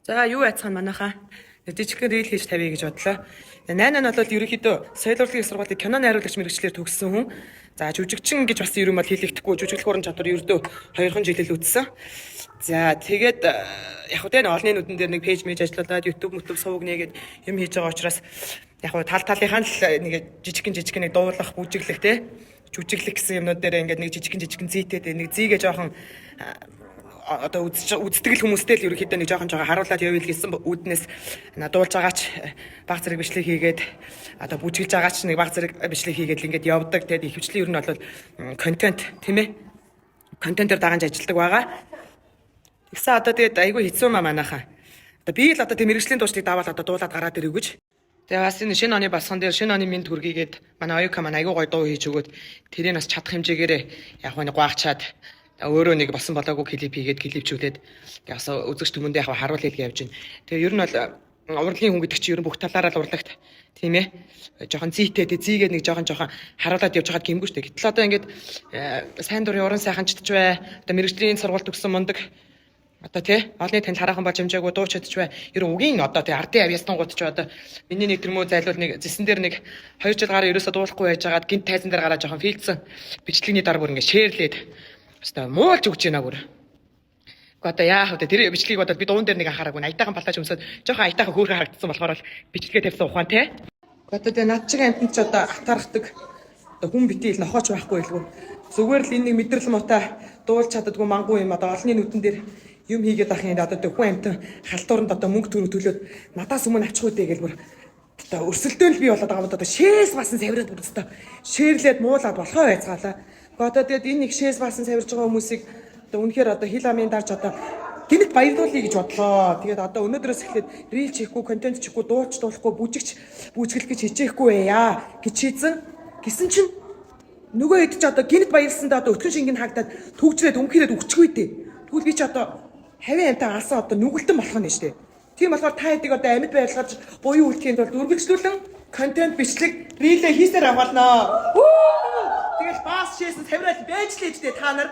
За юу яцхан манайхаа жижигхэн рил хийж тавья гэж бодлоо. 8 нь бол ерөнхийдөө соёл урлагийн сургуулийн кино найруулагч мэргэжлэр төгссөн хүн. За жүжигчин гэж бас ер нь бол хэлэгдэхгүй жүжиглэх уран чадвар ердөө 2хан жилэл үтсэн. За тэгээд яг хөө тэ олонний нүдэн дээр нэг пэйж мэж ажиллаулаад YouTube сувг нэгээд юм хийж байгаа учраас яг хөө талынхаа л нэг жижигхэн нэг дуулах бүжиглэх те жүжиглэх гэсэн юмнууд дээр ингээд нэг жижигхэн зийтэй нэг зийгээ жоохон одоо үзтгэл хүмүүстэй л ерөнхийдөө нэг жоохон харуулад явъя гэсэн үүднээс дуулж байгаач баг зэрэг бичлэг хийгээд одоо бүжиглж байгаач нэг баг зэрэг бичлэг хийгээд л ингээд явдаг. Тэгээд ихэвчлэн ер нь бол контент тийм ээ контентээр дагаж ажилладаг байгаа. Тэгсэн одоо тэгээд айгүй хэцүү манайхаа. Одоо би л одоо тийм мэрэгжлийн дуучдыг даваад одоо дуулаад гараад ирэх гэж. Тэгээ бас энэ шинэ оны басхан дээр шинэ оны минь төргийгээд манай оюука маань айгүй гоё дуу хийж өгөөд тэрийг бас чадах хэмжээгээр яг нэг гуайхчаад өөрөө нэг болсон болоогүй клип хийгээд клипчүүлээд бас үзэгч түмэндээ яг харуул хэлгээ явж байна. Тэгээ ер нь бол урлагийн хүн гэдэг чинь ер нь бүх талаараа л урлагт тийм ээ. Жохон зийтэй зийгээд нэг жохон харуулад явж байгаад гэмгүй шүү дээ. Гэтэл одоо ингээд сайн дурын уран сайханчд ч бай, одоо мэрэгжлийн сургууль төгссөн мундаг одоо тий олонний танил хараахан болж хэмжээгүй дуучид ч бай. Ер нь угийн одоо тий ардын авьяасангууд ч одоо миний нэг тэрмөө зайлуул нэг зэсэн дээр нэг 2 жил гараа ерөөсө дуулахгүй байжгаад гинт тайзан дээр гараа жохон филдсэн бичлэгний дараа бүр ингээд шеэрлээд хэвээ муулж өгч байна бүр. Гэхдээ одоо яах вэ? Тэр бичлэгийг бодоод би дуун дээр нэг анхаараагүй. Аятайхан балтаж өмсөд жоохон аятайхан хөөрхөн харагдсан болохоор л бичлэгээ тавьсан ухаан тий. Гэхдээ одоо над чиг амтнд ч одоо атархдаг одоо хүн битэл нохооч байхгүй илгүй. Зүгээр л энэ нэг мэдрэл муутай дуулж чаддаггүй мангуу юм одоо олонний нүдэн дээр юм хийгээд ахын одоо хүн амтан халтууранд одоо мөнгө төлөөд надаас өмнө авчих үедээ гэж бүр одоо өрсөлдөөн л би болоод байгаа юм одоо шээс басан савираад бүр өстой шээрлээд муулаад болохоо байцгаалаа. Одоо тэгээд энэ их шээс басан савирж байгаа хүмүүсийг одоо үнэхээр одоо хил амын дарж одоо гинт баярлуулъя гэж бодлоо. Тэгээд одоо өнөөдрөөс эхлээд рил чихгүй, контент чихгүй, дуулахгүй, бүжиглэх гэж хичээхгүй байя гэж шийдсэн. Гэсэн чинь нөгөө хэд ч одоо гинт баярлсандаа одоо өтгөн шингэн хагдаад төгжрээд өмхөрөөд өгчгүй дээ. Тэгвэл би ч одоо хавийн амтаа алсан одоо нүгэлтэн болох нь шүү дээ. Тийм болохоор та хэдийг одоо амьд байрлаж буюу үлдэхийн тулд үргэлжлүүлэн контент бичлэг рилээ хийсээр авгалнаа. Тэгэл баас шээсэн тавирал байж л ээжтэй та нар.